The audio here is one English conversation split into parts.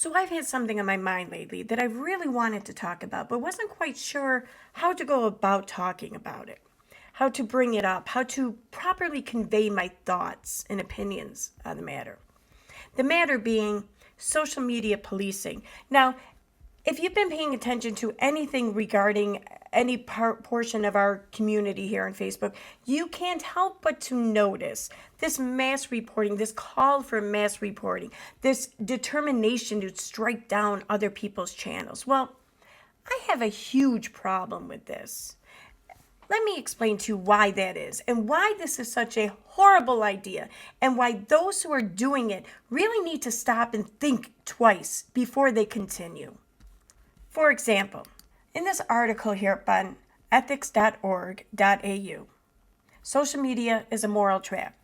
So I've had something on my mind lately that I really wanted to talk about, but wasn't quite sure how to go about talking about it, how to bring it up, how to properly convey my thoughts and opinions on the matter. The matter being social media policing. Now, if you've been paying attention to anything regarding any portion of our community here on Facebook, you can't help but to notice this mass reporting, this call for mass reporting, this determination to strike down other people's channels. Well, I have a huge problem with this. Let me explain to you why that is and why this is such a horrible idea and why those who are doing it really need to stop and think twice before they continue. For example, in this article here on ethics.org.au, social media is a moral trap.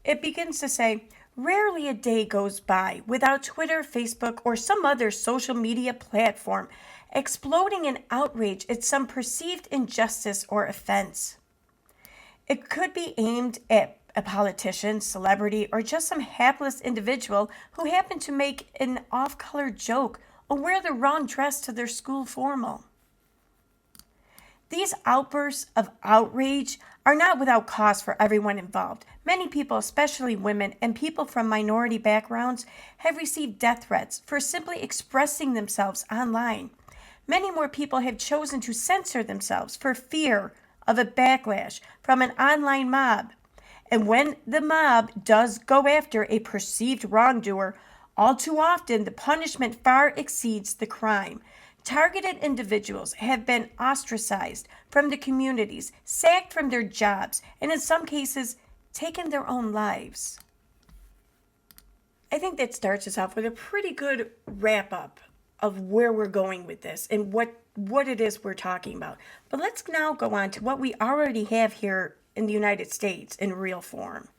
It begins to say, rarely a day goes by without Twitter, Facebook, or some other social media platform exploding in outrage at some perceived injustice or offense. It could be aimed at a politician, celebrity, or just some hapless individual who happened to make an off-color joke or wear the wrong dress to their school formal. These outbursts of outrage are not without cost for everyone involved. Many people, especially women and people from minority backgrounds, have received death threats for simply expressing themselves online. Many more people have chosen to censor themselves for fear of a backlash from an online mob. And when the mob does go after a perceived wrongdoer, all too often, the punishment far exceeds the crime. Targeted individuals have been ostracized from the communities, sacked from their jobs, and in some cases, taken their own lives. I think that starts us off with a pretty good wrap-up of where we're going with this and what it is we're talking about. But let's now go on to what we already have here in the United States in real form.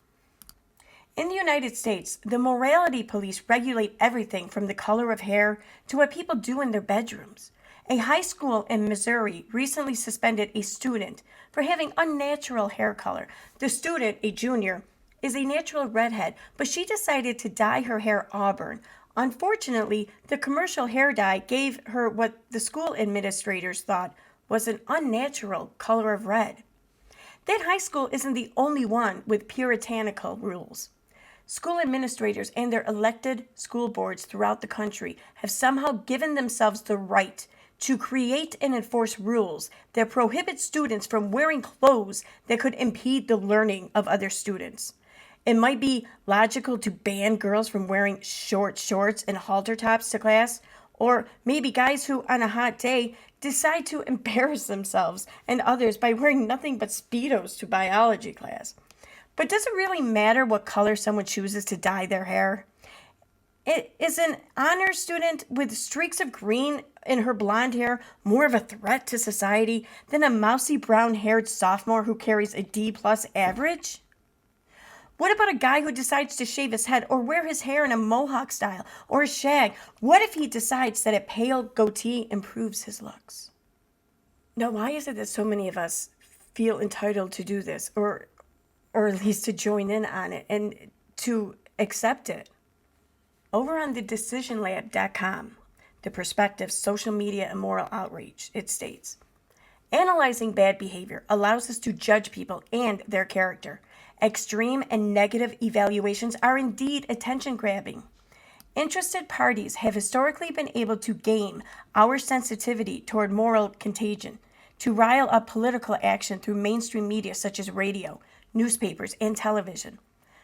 In the United States, the morality police regulate everything from the color of hair to what people do in their bedrooms. A high school in Missouri recently suspended a student for having unnatural hair color. The student, a junior, is a natural redhead, but she decided to dye her hair auburn. Unfortunately, the commercial hair dye gave her what the school administrators thought was an unnatural color of red. That high school isn't the only one with puritanical rules. School administrators and their elected school boards throughout the country have somehow given themselves the right to create and enforce rules that prohibit students from wearing clothes that could impede the learning of other students. It might be logical to ban girls from wearing short shorts and halter tops to class, or maybe guys who on a hot day decide to embarrass themselves and others by wearing nothing but Speedos to biology class. But does it really matter what color someone chooses to dye their hair? Is an honor student with streaks of green in her blonde hair more of a threat to society than a mousy brown-haired sophomore who carries a D+ average? What about a guy who decides to shave his head or wear his hair in a mohawk style or a shag? What if he decides that a pale goatee improves his looks? Now, why is it that so many of us feel entitled to do this, or at least to join in on it and to accept it? Over on the decisionlab.com, the perspective, social media, and moral outreach, it states, analyzing bad behavior allows us to judge people and their character. Extreme and negative evaluations are indeed attention-grabbing. Interested parties have historically been able to game our sensitivity toward moral contagion, to rile up political action through mainstream media such as radio, newspapers, and television.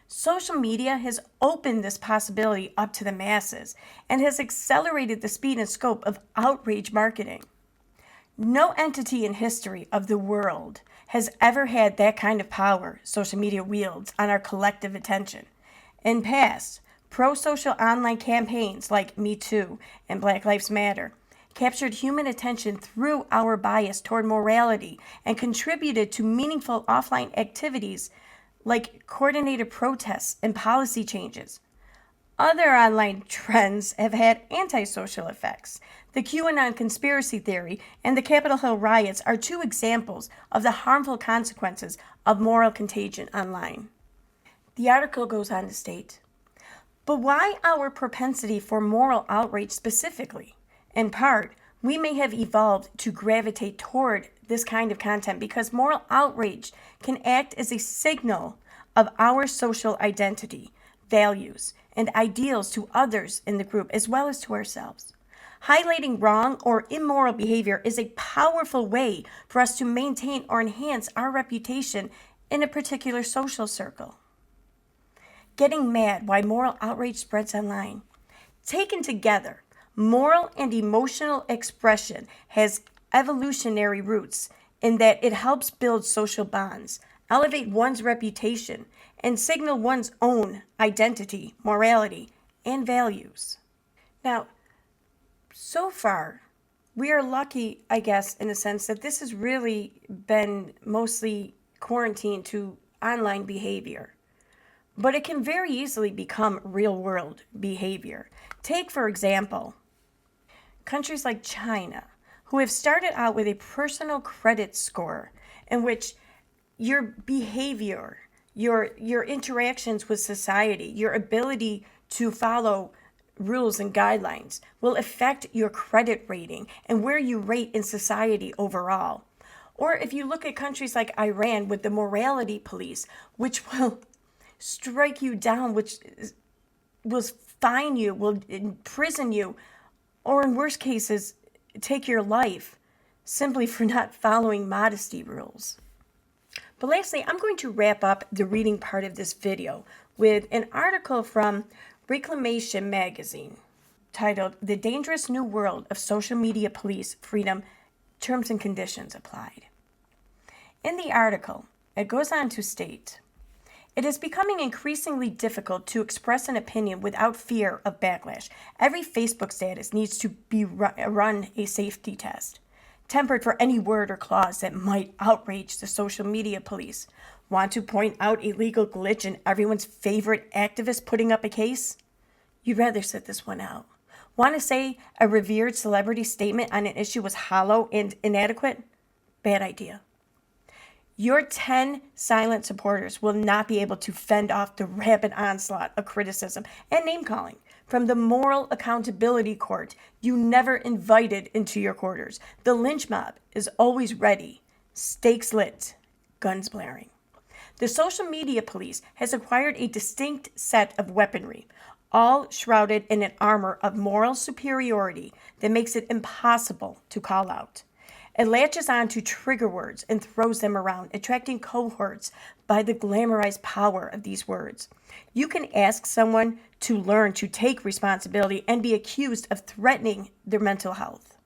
Social media has opened this possibility up to the masses and has accelerated the speed and scope of outrage marketing. No entity in history of the world has ever had that kind of power social media wields on our collective attention. In past, pro-social online campaigns like Me Too and Black Lives Matter captured human attention through our bias toward morality and contributed to meaningful offline activities like coordinated protests and policy changes. Other online trends have had antisocial effects. The QAnon conspiracy theory and the Capitol Hill riots are two examples of the harmful consequences of moral contagion online. The article goes on to state, But why our propensity for moral outrage specifically? In part, we may have evolved to gravitate toward this kind of content because moral outrage can act as a signal of our social identity, values, and ideals to others in the group as well as to ourselves. Highlighting wrong or immoral behavior is a powerful way for us to maintain or enhance our reputation in a particular social circle. Getting mad why moral outrage spreads online. Taken together, moral and emotional expression has evolutionary roots in that it helps build social bonds, elevate one's reputation, and signal one's own identity, morality, and values. Now, so far, we are lucky, I guess, in a sense that this has really been mostly quarantined to online behavior. But it can very easily become real-world behavior. Take, for example, countries like China, who have started out with a personal credit score in which your behavior, your interactions with society, your ability to follow rules and guidelines will affect your credit rating and where you rate in society overall. Or if you look at countries like Iran with the morality police, which will strike you down, which will fine you, will imprison you, or in worst cases, take your life simply for not following modesty rules. But lastly, I'm going to wrap up the reading part of this video with an article from Reclamation magazine titled "The Dangerous New World of Social Media Police Freedom, Terms and Conditions Applied." In the article, it goes on to state, "It is becoming increasingly difficult to express an opinion without fear of backlash. Every Facebook status needs to be run a safety test, tempered for any word or clause that might outrage the social media police. Want to point out a legal glitch in everyone's favorite activist putting up a case? You'd rather sit this one out. Want to say a revered celebrity statement on an issue was hollow and inadequate? Bad idea. Your 10 silent supporters will not be able to fend off the rapid onslaught of criticism and name-calling from the moral accountability court you never invited into your quarters. The lynch mob is always ready, stakes lit, guns blaring. The social media police has acquired a distinct set of weaponry, all shrouded in an armor of moral superiority that makes it impossible to call out. It latches on to trigger words and throws them around, attracting cohorts by the glamorized power of these words. You can ask someone to learn to take responsibility and be accused of threatening their mental health.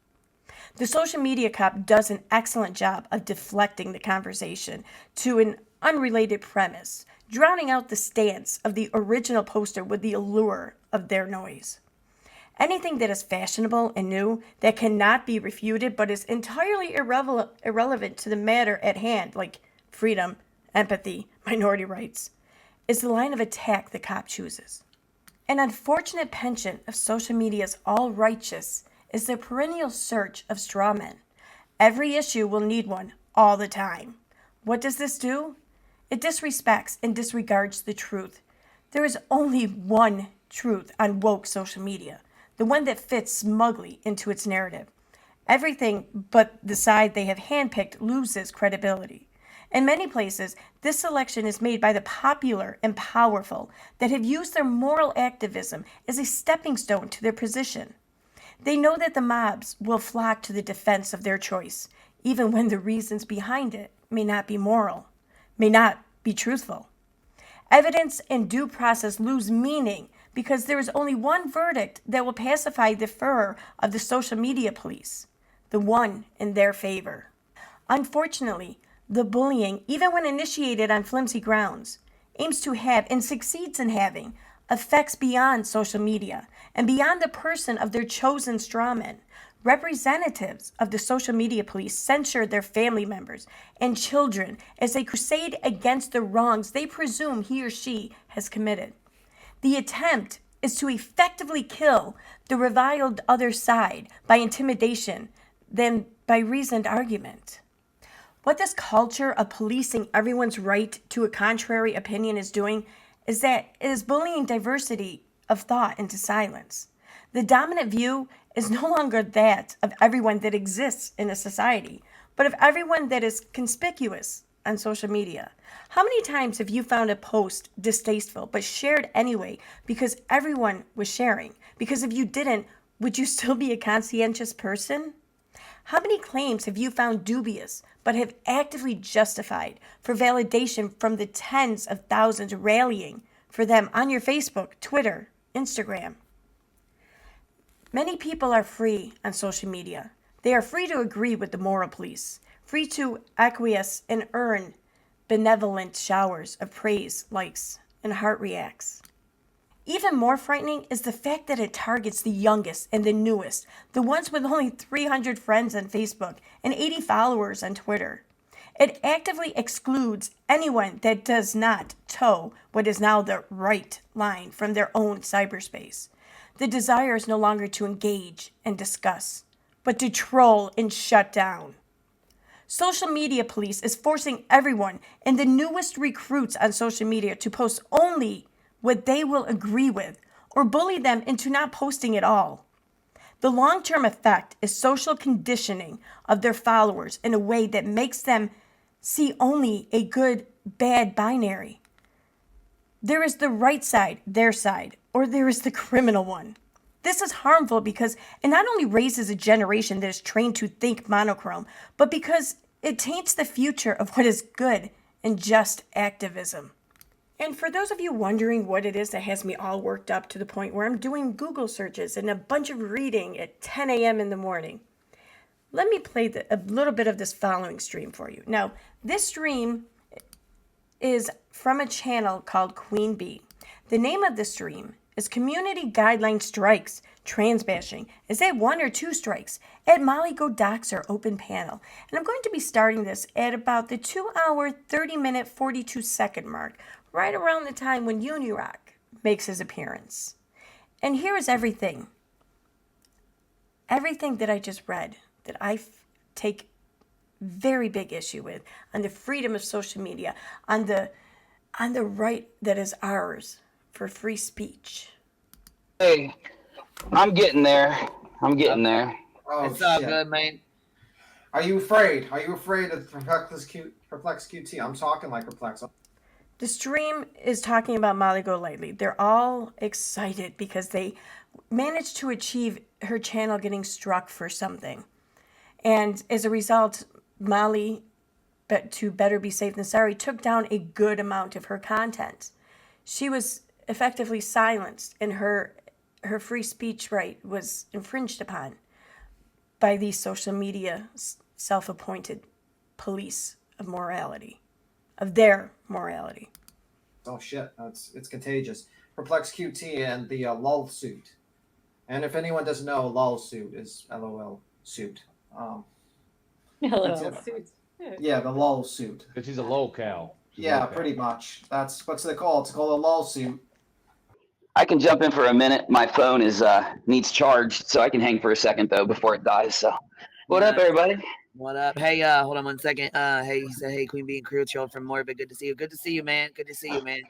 The social media cop does an excellent job of deflecting the conversation to an unrelated premise, drowning out the stance of the original poster with the allure of their noise. Anything that is fashionable and new, that cannot be refuted but is entirely irrelevant to the matter at hand, like freedom, empathy, minority rights, is the line of attack the cop chooses. An unfortunate penchant of social media's all-righteous is the perennial search of straw men. Every issue will need one all the time. What does this do? It disrespects and disregards the truth. There is only one truth on woke social media, the one that fits smugly into its narrative. Everything but the side they have handpicked loses credibility. In many places, this selection is made by the popular and powerful that have used their moral activism as a stepping stone to their position. They know that the mobs will flock to the defense of their choice, even when the reasons behind it may not be moral, may not be truthful. Evidence and due process lose meaning because there is only one verdict that will pacify the furor of the social media police, the one in their favor. Unfortunately, the bullying, even when initiated on flimsy grounds, aims to have and succeeds in having effects beyond social media and beyond the person of their chosen strawmen. Representatives of the social media police censure their family members and children as they crusade against the wrongs they presume he or she has committed. The attempt is to effectively kill the reviled other side by intimidation than by reasoned argument. What this culture of policing everyone's right to a contrary opinion is doing is that it is bullying diversity of thought into silence. The dominant view is no longer that of everyone that exists in a society, but of everyone that is conspicuous on social media. How many times have you found a post distasteful but shared anyway because everyone was sharing? Because if you didn't, would you still be a conscientious person? How many claims have you found dubious but have actively justified for validation from the tens of thousands rallying for them on your Facebook, Twitter, Instagram? Many people are free on social media. They are free to agree with the moral police, free to acquiesce and earn benevolent showers of praise, likes, and heart reacts. Even more frightening is the fact that it targets the youngest and the newest, the ones with only 300 friends on Facebook and 80 followers on Twitter. It actively excludes anyone that does not toe what is now the right line from their own cyberspace. The desire is no longer to engage and discuss, but to troll and shut down. Social media police is forcing everyone and the newest recruits on social media to post only what they will agree with or bully them into not posting at all. The long-term effect is social conditioning of their followers in a way that makes them see only a good, bad binary. There is the right side, their side, or there is the criminal one. This is harmful because it not only raises a generation that is trained to think monochrome, but because it taints the future of what is good and just activism. And for those of you wondering what it is that has me all worked up to the point where I'm doing Google searches and a bunch of reading at 10 a.m. in the morning, let me play a little bit of this following stream for you. Now, this stream is from a channel called Queen Bee. The name of the stream is Community Guideline Strikes Trans Bashing. Is that 1 or 2 strikes? At Molly Go Doxer open panel. And I'm going to be starting this at about the 2-hour, 30-minute, 42-second mark, right around the time when Unirock makes his appearance. And here is everything that I just read that I take very big issue with on the freedom of social media, on the right that is ours for free speech. Hey, I'm getting there. Oh, It's all shit. good, man. Are you afraid? Are you afraid of Perplex QT? I'm talking like Perplex. The stream is talking about Molly GoLightly. They're all excited because they managed to achieve her channel getting struck for something. And as a result, Molly, to better be safe than sorry, took down a good amount of her content. She was effectively silenced, and her free speech right was infringed upon by these social media self-appointed police of morality, of their morality. Oh shit, it's contagious. Perplex QT and the LOL suit. And if anyone doesn't know, LOL suit is LOL suit. Hello. Yeah, the LOL suit. Because she's a lolcow. Yeah, pretty much. That's what's they call it. It's called a LOL suit. I can jump in for a minute. My phone is needs charged, so I can hang for a second though before it dies. So, what up, everybody? What up? Hey, hold on 1 second. Hey, he said, hey, Queen Bee and crew, chill from Morbid. Good to see you. Good to see you, man. Good to see you, man.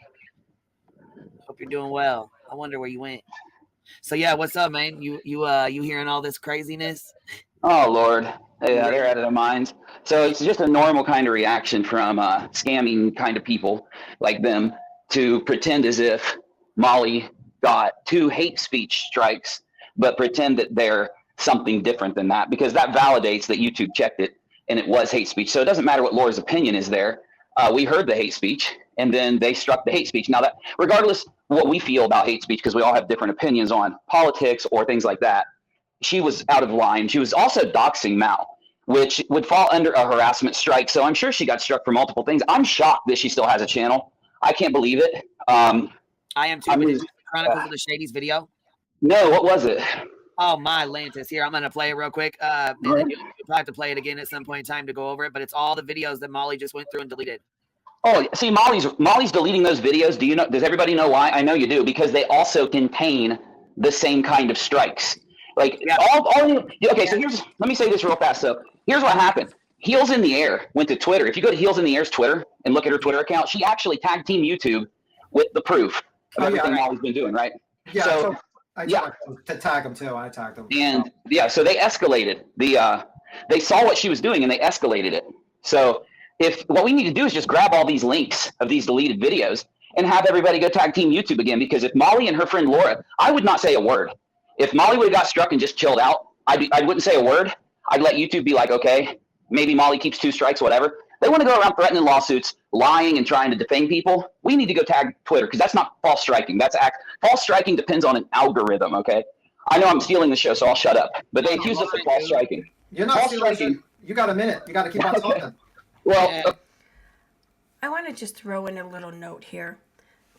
Hope you're doing well. I wonder where you went. So yeah, what's up, man? You hearing all this craziness? Oh Lord, yeah, they're out of their minds. So it's just a normal kind of reaction from scamming kind of people like them to pretend as if Molly got 2 hate speech strikes, but pretend that they're something different than that, because that validates that YouTube checked it and it was hate speech. So it doesn't matter what Laura's opinion is there. We heard the hate speech and then they struck the hate speech. Now that regardless what we feel about hate speech, because we all have different opinions on politics or things like that, she was out of line. She was also doxing Mal, which would fall under a harassment strike. So I'm sure she got struck for multiple things. I'm shocked that she still has a channel. I can't believe it. I am too. Did you Chronicles of the Shadies video? No, what was it? Oh my Lantis. Here, I'm gonna play it real quick. And then you'll probably have to play it again at some point in time to go over it. But it's all the videos that Molly just went through and deleted. Oh, see, Molly's deleting those videos. Do you know? Does everybody know why? I know you do, because they also contain the same kind of strikes. Like okay. So let me say this real fast. So here's what happened. Heels in the Air went to Twitter. If you go to Heels in the Air's Twitter and look at her Twitter account, she actually tagged Team YouTube with the proof of everything Molly's been doing, right? Yeah, So I yeah. tried to tag him too. I tagged him. And yeah, so they escalated they saw what she was doing and they escalated it. So if what we need to do is just grab all these links of these deleted videos and have everybody go tag team YouTube again, because if Molly and her friend Laura, I would not say a word. If Molly would have got struck and just chilled out, I wouldn't say a word. I'd let YouTube be like, okay, maybe Molly keeps 2 strikes, whatever. They want to go around threatening lawsuits, lying and trying to defame people. We need to go tag Twitter, because that's not false striking. False striking depends on an algorithm, okay? I know I'm stealing the show, so I'll shut up. But they accuse us of false striking. You're not false stealing. striking. You got a minute. You got to keep on talking. Well, I want to just throw in a little note here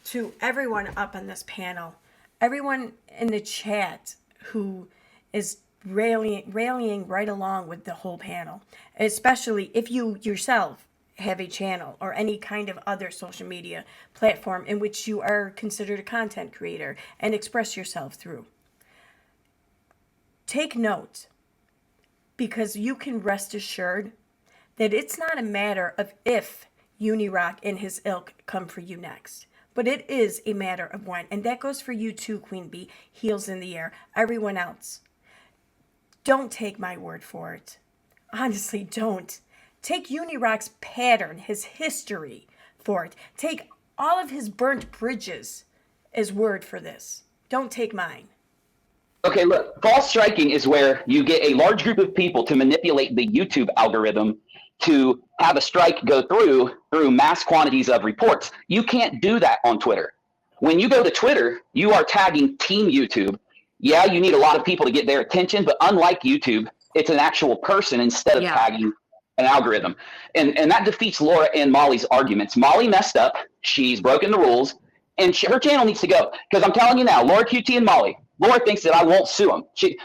to everyone up on this panel, everyone in the chat who is rallying right along with the whole panel, especially if you yourself have a channel or any kind of other social media platform in which you are considered a content creator and express yourself through. Take note, because you can rest assured that it's not a matter of if Unirock and his ilk come for you next, but it is a matter of when. And that goes for you too, Queen Bee, heels in the air, everyone else. Don't take my word for it. Honestly, don't. Take Unirock's pattern, his history for it. Take all of his burnt bridges as word for this. Don't take mine. okay, look, false striking is where you get a large group of people to manipulate the YouTube algorithm to have a strike go through mass quantities of reports. You can't do that on Twitter. When you go to Twitter, you are tagging Team YouTube. Yeah, you need a lot of people to get their attention, but unlike YouTube, it's an actual person instead of tagging an algorithm. And that defeats Laura and Molly's arguments. Molly messed up. She's broken the rules. And her channel needs to go. Because I'm telling you now, Laura QT and Molly, Laura thinks that I won't sue them.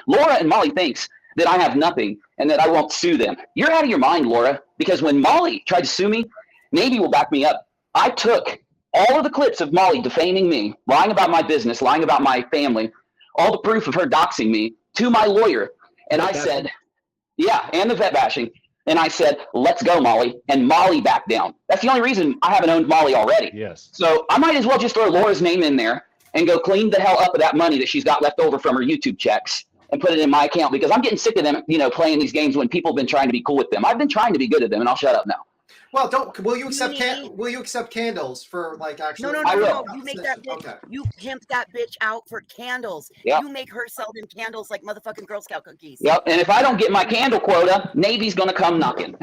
Laura and Molly thinks that I have nothing and that I won't sue them. You're out of your mind, Laura, because when Molly tried to sue me, Navy will back me up. I took all of the clips of Molly defaming me, lying about my business, lying about my family, all the proof of her doxing me to my lawyer. And I said, yeah, and the vet bashing. And I said, let's go, Molly. And Molly backed down. That's the only reason I haven't owned Molly already. Yes. So I might as well just throw Laura's name in there and go clean the hell up of that money that she's got left over from her YouTube checks and put it in my account, because I'm getting sick of them, playing these games when people have been trying to be cool with them. I've been trying to be good at them, and I'll shut up now. Well, will you accept candles for actually? No. I will. You make that bitch. Okay. You pimp that bitch out for candles. Yep. You make her sell them candles like motherfucking Girl Scout cookies. Yep. And if I don't get my candle quota, Navy's gonna come knocking.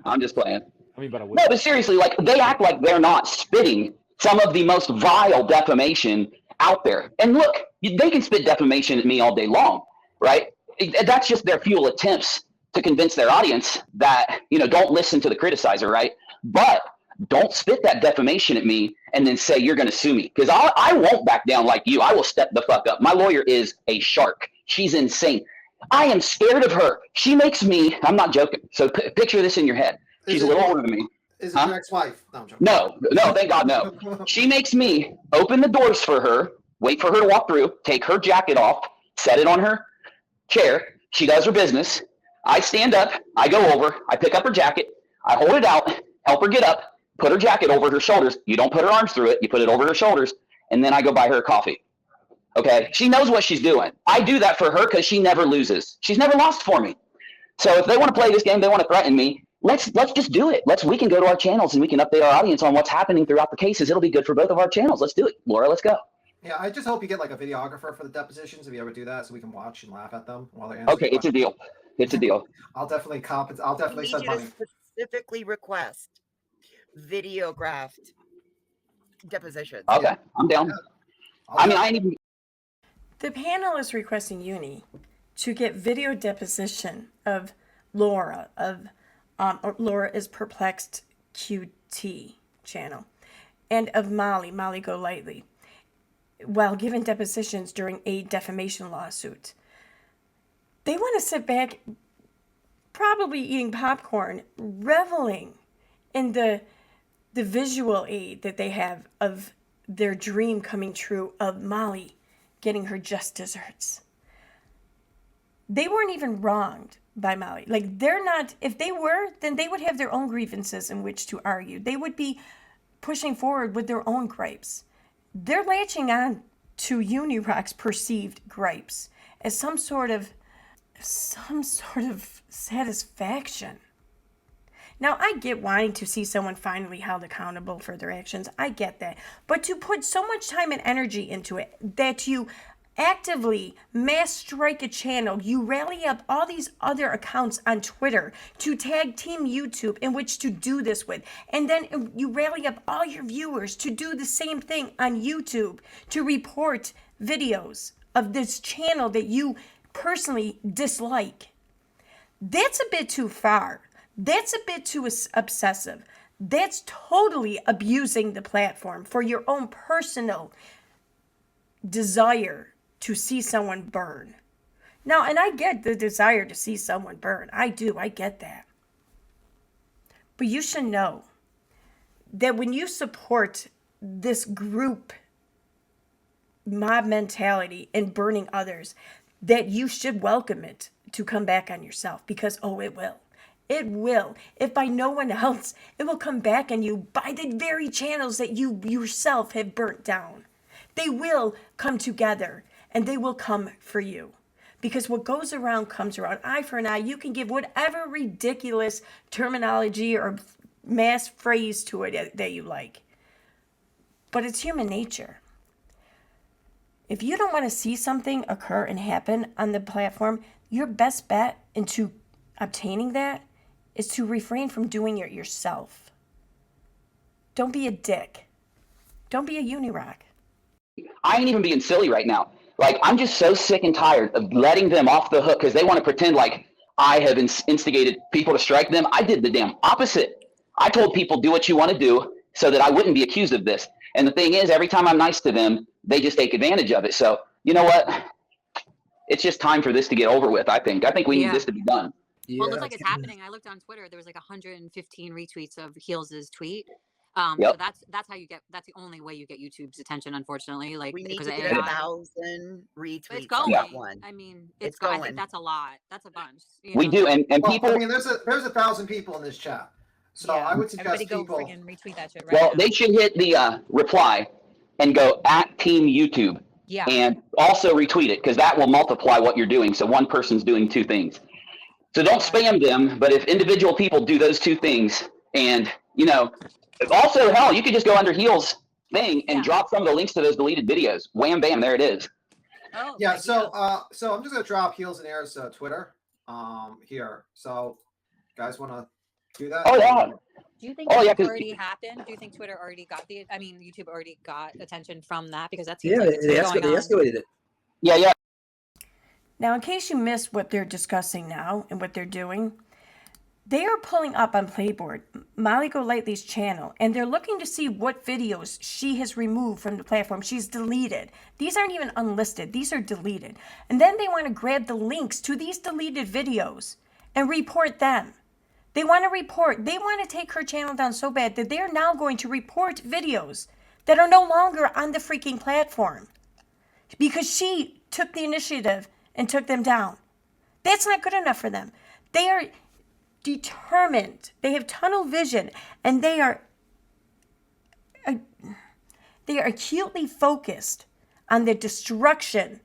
I'm just playing. I mean, but I would. No, but seriously, they act like they're not spitting some of the most vile defamation out there. And look, they can spit defamation at me all day long, right? That's just their futile attempts to convince their audience that, don't listen to the criticizer, right? But don't spit that defamation at me and then say you're going to sue me, because I won't back down like you. I will step the fuck up. My lawyer is a shark. She's insane. I am scared of her. She makes me, I'm not joking. So picture this in your head. She's a little older than me. Is it your ex-wife? No, I'm joking. No, thank God, no. She makes me open the doors for her, wait for her to walk through, take her jacket off, set it on her chair. She does her business. I stand up, I go over, I pick up her jacket, I hold it out, help her get up, put her jacket over her shoulders. You don't put her arms through it, you put it over her shoulders, and then I go buy her a coffee. Okay? She knows what she's doing. I do that for her because she never loses. She's never lost for me. So if they want to play this game, they want to threaten me, let's just do it. We can go to our channels and we can update our audience on what's happening throughout the cases. It'll be good for both of our channels. Let's do it. Laura, let's go. Yeah, I just hope you get a videographer for the depositions if you ever do that, so we can watch and laugh at them while they're answering. Okay, it's a deal. It's a deal. I'll definitely I'll definitely need send you to money. specifically request videographed depositions. Okay, I'm down. I ain't even. The panel is requesting Uni to get video deposition of Laura Laura is Perplexed QT channel, and of Molly GoLightly, while giving depositions during a defamation lawsuit. They want to sit back, probably eating popcorn, reveling in the visual aid that they have of their dream coming true of Molly getting her just desserts. They weren't even wronged by Molly. They're not, if they were, then they would have their own grievances in which to argue. They would be pushing forward with their own gripes. they're latching on to Unirock's perceived gripes as some sort of satisfaction. Now, I get wanting to see someone finally held accountable for their actions. I get that. But to put so much time and energy into it that you actively mass strike a channel, you rally up all these other accounts on Twitter to tag Team YouTube in which to do this with, and then you rally up all your viewers to do the same thing on YouTube to report videos of this channel that you personally dislike. That's a bit too far. That's a bit too obsessive. That's totally abusing the platform for your own personal desire to see someone burn. Now, and I get the desire to see someone burn. I do. I get that. But you should know that when you support this group mob mentality and burning others, that you should welcome it to come back on yourself, because, oh, it will. It will. If by no one else, it will come back on you by the very channels that you yourself have burnt down. They will come together and they will come for you. Because what goes around comes around. Eye for an eye. You can give whatever ridiculous terminology or mass phrase to it that you like. But it's human nature. If you don't want to see something occur and happen on the platform, your best bet into obtaining that is to refrain from doing it yourself. Don't be a dick. Don't be a Unirock. I ain't even being silly right now. Like, I'm just so sick and tired of letting them off the hook because they want to pretend like I have instigated people to strike them. I did the damn opposite. I told people, do what you want to do so that I wouldn't be accused of this. And the thing is, every time I'm nice to them, they just take advantage of it. So, you know what? It's just time for this to get over with, I think. I think we need this to be done. Well, it looks like it's happening. I looked on Twitter. There was like 115 retweets of Heels' tweet. So that's how you get. That's the only way you get YouTube's attention, unfortunately. Like, We need because to of get AI. 1,000 retweets. It's going. On that one. I mean, It's I going. think that's a lot. That's a bunch. We do, and Well, people. I mean, there's 1,000 people in this chat, so I would suggest Everybody go people. friggin' retweet that shit right Well, now. they should hit the reply and go at Team YouTube. Yeah. And also retweet it, because that will multiply what you're doing. So one person's doing two things. So don't spam them, but if individual people do those two things, and, you know, also, hell, you could just go under Heels thing and drop some of the links to those deleted videos. Wham, bam, there it is. Oh, Yeah, good so idea. so I'm just gonna drop Heels and Air's Twitter here. So guys wanna do that? Oh, yeah. Do you think Oh, it yeah, 'cause- already happened? Do you think Twitter already got YouTube already got attention from that? Because that Yeah, seems like it's they been going on. escalated it. Yeah. Now, in case you missed what they're discussing now and what they're doing, they are pulling up on Playboard Molly GoLightly's channel, and they're looking to see what videos she has removed from the platform. She's deleted. These aren't even unlisted. These are deleted. And then they want to grab the links to these deleted videos and report them. They want to take her channel down so bad that they're now going to report videos that are no longer on the freaking platform because she took the initiative and took them down. That's not good enough for them. They are determined. They have tunnel vision, and they are acutely focused on the destruction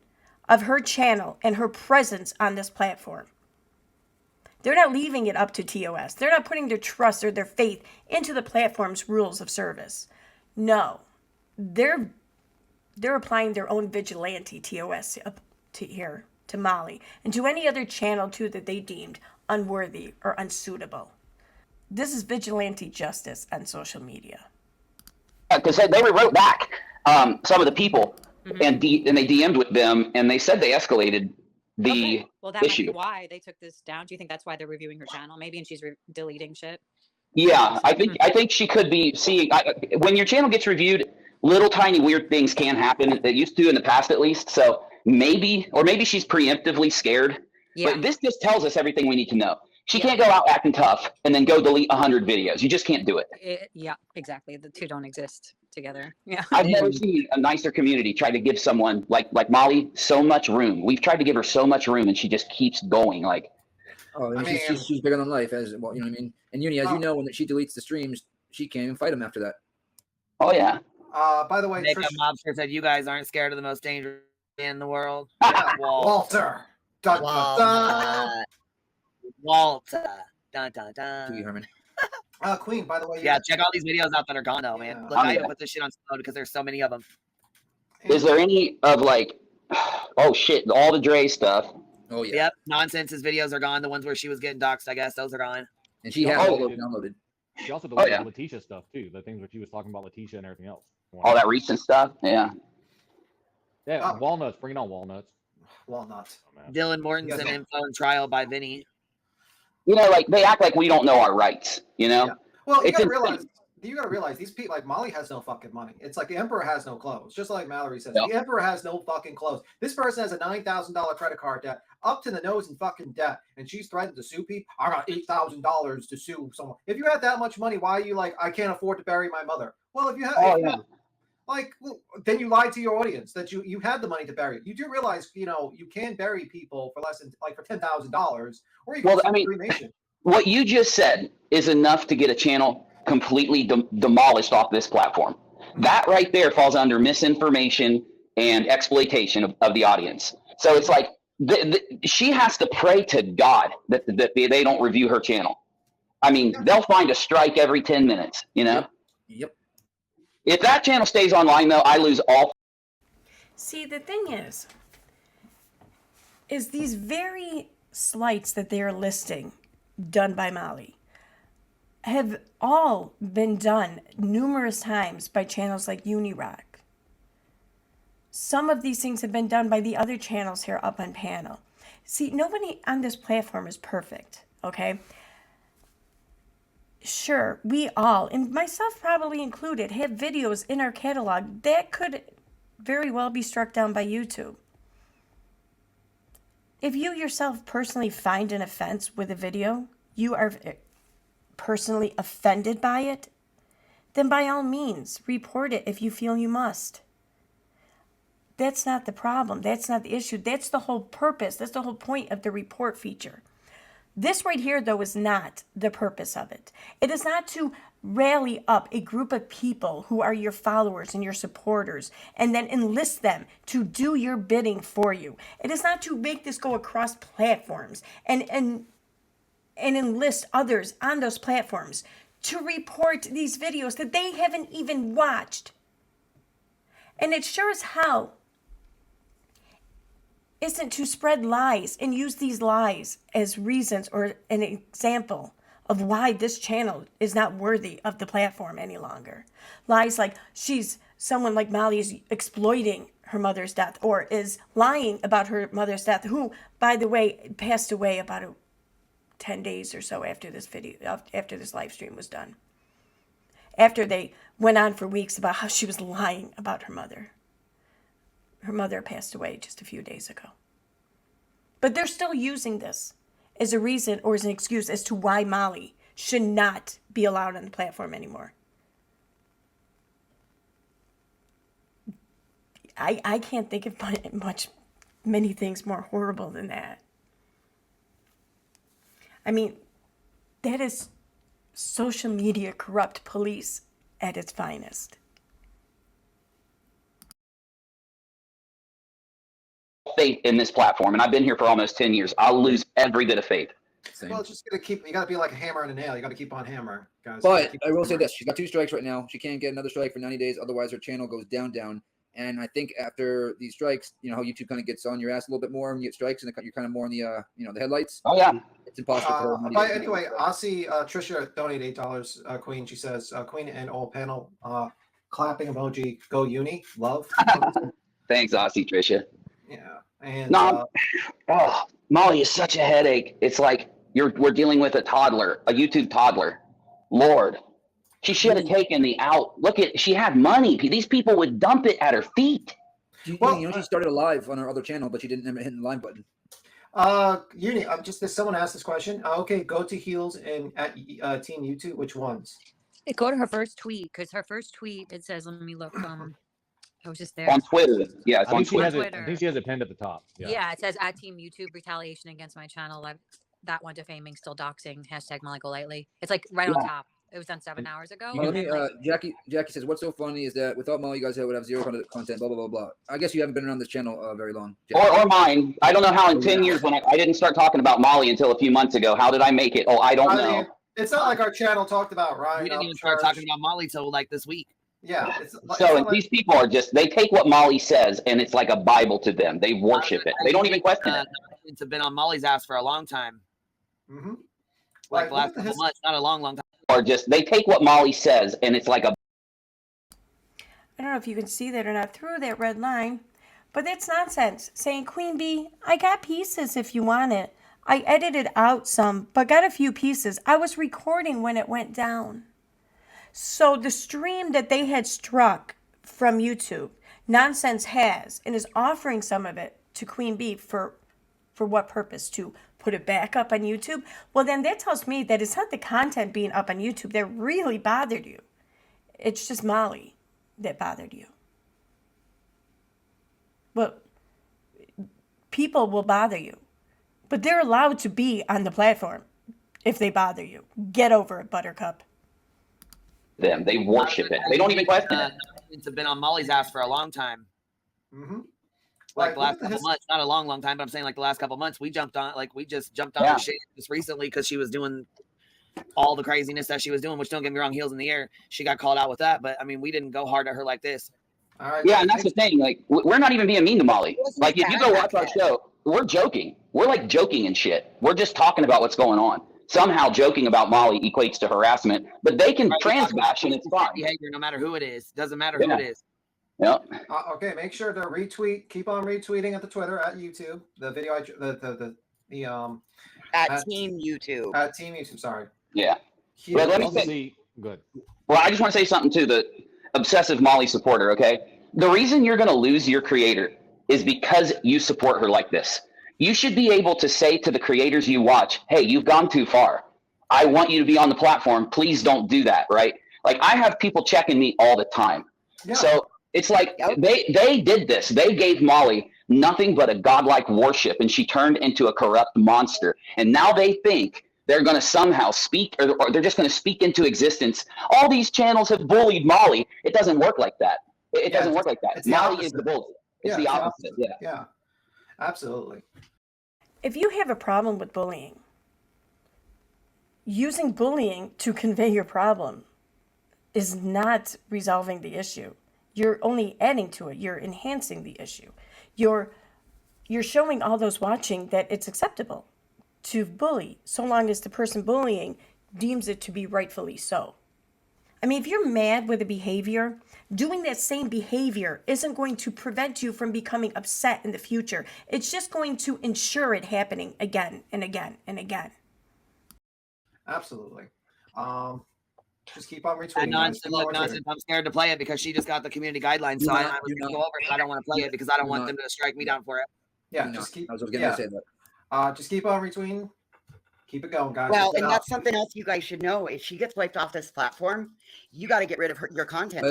of her channel and her presence on this platform. They're not leaving it up to TOS. They're not putting their trust or their faith into the platform's rules of service. No, they're applying their own vigilante TOS to Molly and to any other channel too that they deemed unworthy or unsuitable. This is vigilante justice on social media. Because they wrote back some of the people, and they DM'd with them, and they said they escalated the Well, that issue. might be why they took this down. Do you think that's why they're reviewing her channel? Maybe, and she's deleting shit. Yeah, I think she could be seeing when your channel gets reviewed. Little tiny weird things can happen. It used to in the past, at least. So maybe she's preemptively scared. Yeah. But this just tells us everything we need to know. She can't go out acting tough and then go delete 100 videos. You just can't do it. Yeah, exactly. The two don't exist together. Yeah. I've never seen a nicer community try to give someone like Molly so much room. We've tried to give her so much room, and she just keeps going. Like, Oh, and she's bigger than life, as well. You know what I mean? And Uni, as you know, when she deletes the streams, she can't even fight him after that. oh yeah. By the way, Makeup Trish, Mobster said you guys aren't scared of the most dangerous man in the world. yeah, Walt. Walter. Dun, dun, dun. Walter. Dun, dun, To you, dun. Herman. Queen, by the way. Yeah, check all these videos out that are gone though, man. Yeah. Look, I even put this shit on slow because there's so many of them. Is there any of like, oh shit, all the Dre stuff? Oh yeah. Yep, Nonsense's videos are gone. The ones where she was getting doxxed, I guess, those are gone. And she has all those downloaded. She also deleted yeah. Letitia stuff too. The things where she was talking about Letitia and everything else. All that recent stuff, yeah. Yeah, walnuts. Bring it on, walnuts. Walnuts. Dylan Mortensen info and trial by Vinny. You know, like they act like we don't know our rights. You know. Yeah. Well, you It's gotta realize. You gotta realize these people, like Molly, has no fucking money. It's like the emperor has no clothes. Just like Mallory says, Yep. the emperor has no fucking clothes. This person has a $9,000 credit card debt, up to the nose in fucking debt, and she's threatened to sue people. I got $8,000 to sue someone. If you had that much money, why are you like, I can't afford to bury my mother? Well, if you have, then you lied to your audience that you had the money to bury it. You do realize, you know, you can bury people for less than like for $10,000, or you can cremation. What you just said is enough to get a channel completely demolished off this platform. That right there falls under misinformation and exploitation of the audience. So it's like she has to pray to God that they don't review her channel. I mean, they'll find a strike every 10 minutes, you know? Yep. If that channel stays online, though, I lose all. See, the thing is these very slights that they are listing done by Molly have all been done numerous times by channels like Unirock. Some of these things have been done by the other channels here up on panel. See, nobody on this platform is perfect, okay? Sure, we all, and myself probably included, have videos in our catalog that could very well be struck down by YouTube. If you yourself personally find an offense with a video, you are personally offended by it, then by all means, report it if you feel you must. That's not the problem. That's not the issue. That's the whole purpose. That's the whole point of the report feature. This right here, though, is not the purpose of it. It is not to rally up a group of people who are your followers and your supporters and then enlist them to do your bidding for you. It is not to make this go across platforms and enlist others on those platforms to report these videos that they haven't even watched. And it sure as hell isn't to spread lies and use these lies as reasons or an example of why this channel is not worthy of the platform any longer. Lies like someone like Molly is exploiting her mother's death or is lying about her mother's death, who, by the way, passed away about 10 days or so after this live stream was done. After they went on for weeks about how she was lying about her mother. Her mother passed away just a few days ago. But they're still using this as a reason or as an excuse as to why Molly should not be allowed on the platform anymore. I can't think of many things more horrible than that. I mean, that is social media corrupt police at its finest. Faith in this platform, and I've been here for almost 10 years. I'll lose every bit of faith. Same. Well, it's just you gotta be like a hammer and a nail. You gotta keep on hammering, guys. But I will say this: she's got 2 strikes right now. She can't get another strike for 90 days, otherwise her channel goes down. And I think after these strikes, you know how YouTube kind of gets on your ass a little bit more when you get strikes, and you're kind of more in the the headlights. Oh yeah, it's impossible. But anyway, Aussie Trisha donated $8. Queen, she says, Queen and all panel clapping emoji. Go Uni, love. Thanks, Aussie Trisha. Yeah, and Molly is such a headache. It's like we're dealing with a toddler, a YouTube toddler. Lord, she should have taken the out. She had money. These people would dump it at her feet. She started a live on her other channel, but she didn't ever hit the live button. Uni, someone asked this question. Okay, go to Heels and at Team YouTube. Which ones? Go to her first tweet, because her first tweet, it says, let me look. I was just there. On Twitter. Yeah, it's on Twitter. Twitter. I think she has it pinned at the top. Yeah, it says at Team YouTube, retaliation against my channel. That one defaming, still doxing, hashtag Molly GoLightly. It's like right on top. It was done 7 hours ago. Well, let and, me, like, Jackie says, what's so funny is that without Molly, you guys would have zero content, blah, blah, blah, blah. I guess you haven't been around this channel very long. Or mine. I don't know how in 10 years when I didn't start talking about Molly until a few months ago. How did I make it? Oh, I don't know. It's not like our channel talked about Ryan. We didn't even start talking about Molly till like this week. Yeah. These people are just, they take what Molly says and it's like a Bible to them. They worship it. They don't even question it. It's been on Molly's ass for a long time. Mm-hmm. Like the last couple months, not a long time. Or just, they take what Molly says and it's like a. I don't know if you can see that or not through that red line, but that's nonsense. Saying, Queen Bee, I got pieces if you want it. I edited out some, but got a few pieces. I was recording when it went down. So the stream that they had struck from YouTube, Nonsense has, and is offering some of it to Queen Bee for what purpose? To put it back up on YouTube? Well, then that tells me that it's not the content being up on YouTube that really bothered you. It's just Molly that bothered you. Well, people will bother you, but they're allowed to be on the platform if they bother you. Get over it, Buttercup. Them. They worship it. They don't even question it. It's been on Molly's ass for a long time. Mm-hmm. Like the last couple months, not a long time, but I'm saying like the last couple months, we just jumped on her shit just recently because she was doing all the craziness that she was doing, which don't get me wrong, heels in the air. She got called out with that, but I mean, we didn't go hard at her like this. All right. Yeah, and that's the thing. Like, we're not even being mean to Molly. Like, if you go watch our show, we're joking. We're like joking and shit. We're just talking about what's going on. Somehow joking about Molly equates to harassment, but they can trans bash and it's fine. Behavior, no matter who it is, doesn't matter who it is. Yeah. Okay, make sure to retweet. Keep on retweeting at the Twitter, at YouTube, the video, at Team YouTube. At Team YouTube. Sorry. Yeah. But let me say. Good. Well, I just want to say something to the obsessive Molly supporter. Okay, the reason you're going to lose your creator is because you support her like this. You should be able to say to the creators you watch, hey, you've gone too far. I want you to be on the platform. Please don't do that, right? Like, I have people checking me all the time. Yeah. So it's like they did this. They gave Molly nothing but a godlike worship, and she turned into a corrupt monster. And now they think they're going to somehow speak, or they're just going to speak into existence. All these channels have bullied Molly. It doesn't work like that. It doesn't work like that. Molly is the bully. It's the opposite. Yeah, absolutely. If you have a problem with bullying, using bullying to convey your problem is not resolving the issue. You're only adding to it. You're enhancing the issue. You're showing all those watching that it's acceptable to bully, so long as the person bullying deems it to be rightfully so. I mean, if you're mad with a behavior, doing that same behavior isn't going to prevent you from becoming upset in the future. It's just going to ensure it happening again and again and again. Absolutely. Just keep on retweeting. Nonsense. I'm scared to play it because she just got the community guidelines, so I was going to go over it, but I don't want to play it because I don't want them to strike me down for it. Yeah, just keep. I was going to say that. Just keep on retweeting. Keep it going, guys. Well, and that's something else you guys should know. If she gets wiped off this platform, you got to get rid of your content.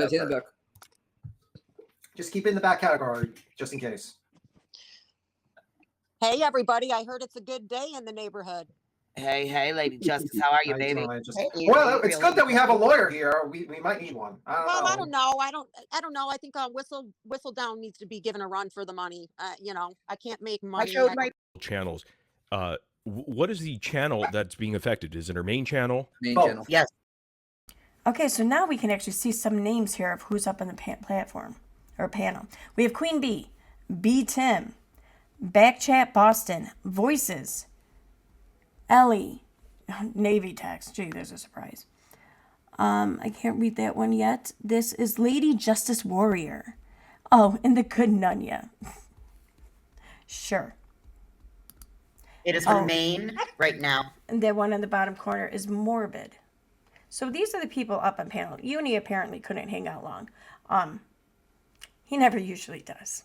Just keep it in the back category, just in case. Hey, everybody. I heard it's a good day in the neighborhood. Hey, Lady Justice. How are you, baby? Well, it's good that we have a lawyer here. We might need one. I don't know. I don't know. I think Whistledown needs to be given a run for the money. I can't make money. I showed my channels. What is the channel that's being affected? Is it her main channel? Main channel. Yes. Okay, so now we can actually see some names here of who's up on the platform or panel. We have Queen Bee, B Tim, Backchat Boston, Voices, Ellie, Navy Text. Gee, there's a surprise. I can't read that one yet. This is Lady Justice Warrior. Oh, and the good Nunya. Sure. It is her main right now. And that one on the bottom corner is Morbid. So these are the people up on panel. Uni apparently couldn't hang out long. He never usually does.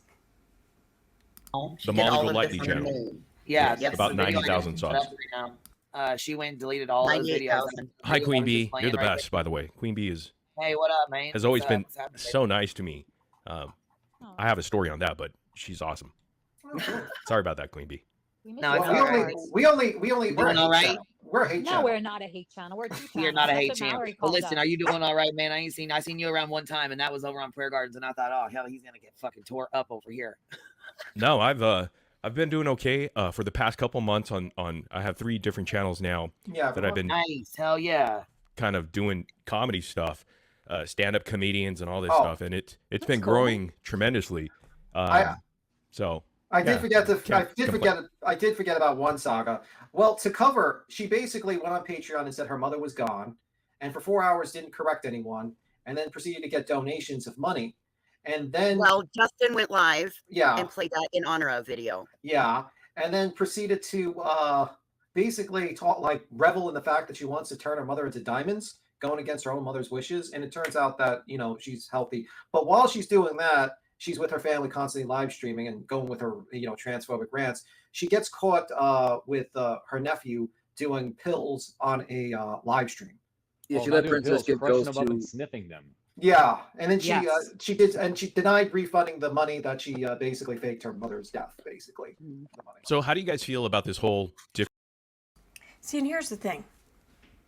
The Llama Girl channel. Yeah, about 90,000 subs. She went and deleted all those videos. Hi, Queen Bee. You're the best, by the way. Queen Bee is. Hey, what up, man? Has always been so nice to me. I have a story on that, but she's awesome. Oh, cool. Sorry about that, Queen Bee. No, we only doing all right? We're a hate No, channel. we're not a hate channel. We're a true channel. You're not a That's hate what channel. Mallory Well, called listen, us. are you doing all right, man? I seen you around one time, and that was over on Prayer Gardens, and I thought, oh hell, he's gonna get fucking tore up over here. No, I've been doing okay for the past couple months on I have 3 different channels now Yeah, that I've been nice. Hell yeah. kind of doing comedy stuff, stand-up comedians and all this Oh, stuff, and it's been cool. growing tremendously. So I did yeah, forget to. can't complain. I did forget about one saga. Well, to cover, she basically went on Patreon and said her mother was gone, and for 4 hours didn't correct anyone, and then proceeded to get donations of money, and then Well, Justin went live yeah, and played that in honor of video. yeah, and then proceeded to basically talk like revel in the fact that she wants to turn her mother into diamonds, going against her own mother's wishes, and it turns out that she's healthy, but while she's doing that, she's with her family constantly live streaming and going with her, transphobic rants. She gets caught with her nephew doing pills on a live stream. Yeah, Well, she not let doing Princess pills, give crushing goes them up and to. sniffing them. Yeah, and then Yes. she did, and she denied refunding the money that she basically faked her mother's death, basically. The money. So how do you guys feel about this whole See, and here's the thing.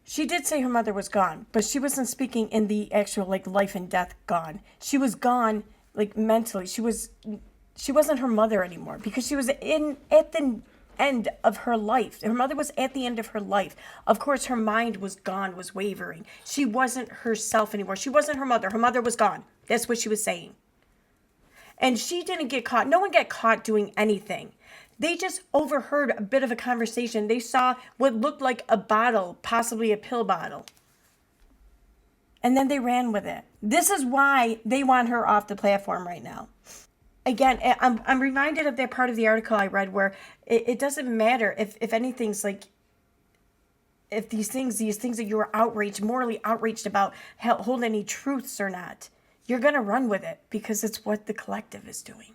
She did say her mother was gone, but she wasn't speaking in the actual like life and death gone. She was gone like mentally. She wasn't her mother anymore because she was at the end of her life. Her mother was at the end of her life. Of course, her mind was gone, was wavering. She wasn't herself anymore. She wasn't her mother. Her mother was gone. That's what she was saying. And she didn't get caught. No one got caught doing anything. They just overheard a bit of a conversation. They saw what looked like a bottle, possibly a pill bottle. And then they ran with it. This is why they want her off the platform right now. Again, I'm reminded of that part of the article I read where it doesn't matter if anything's like, if these things that you are outraged, morally outraged about, hold any truths or not. You're going to run with it because it's what the collective is doing.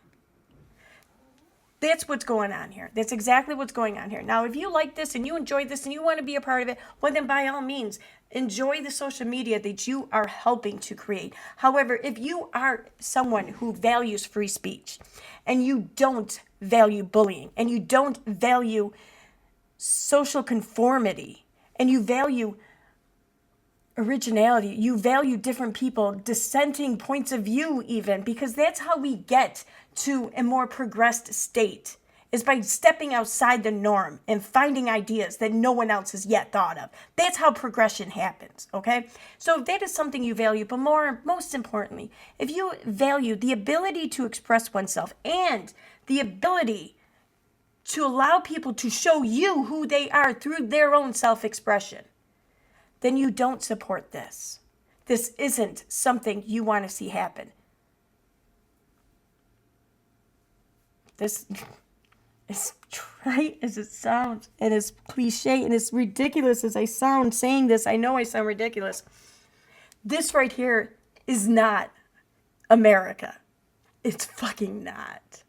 That's what's going on here. That's exactly what's going on here. Now, if you like this and you enjoy this and you want to be a part of it, well, then by all means, enjoy the social media that you are helping to create. However, if you are someone who values free speech and you don't value bullying and you don't value social conformity and you value originality, you value different people, dissenting points of view even, because that's how we get to a more progressed state, is by stepping outside the norm and finding ideas that no one else has yet thought of. That's how progression happens, okay? So if that is something you value, but most importantly, if you value the ability to express oneself and the ability to allow people to show you who they are through their own self-expression, then you don't support this. This isn't something you want to see happen. This, as trite as it sounds, and as cliche and as ridiculous as I sound saying this, I know I sound ridiculous. This right here is not America. It's fucking not.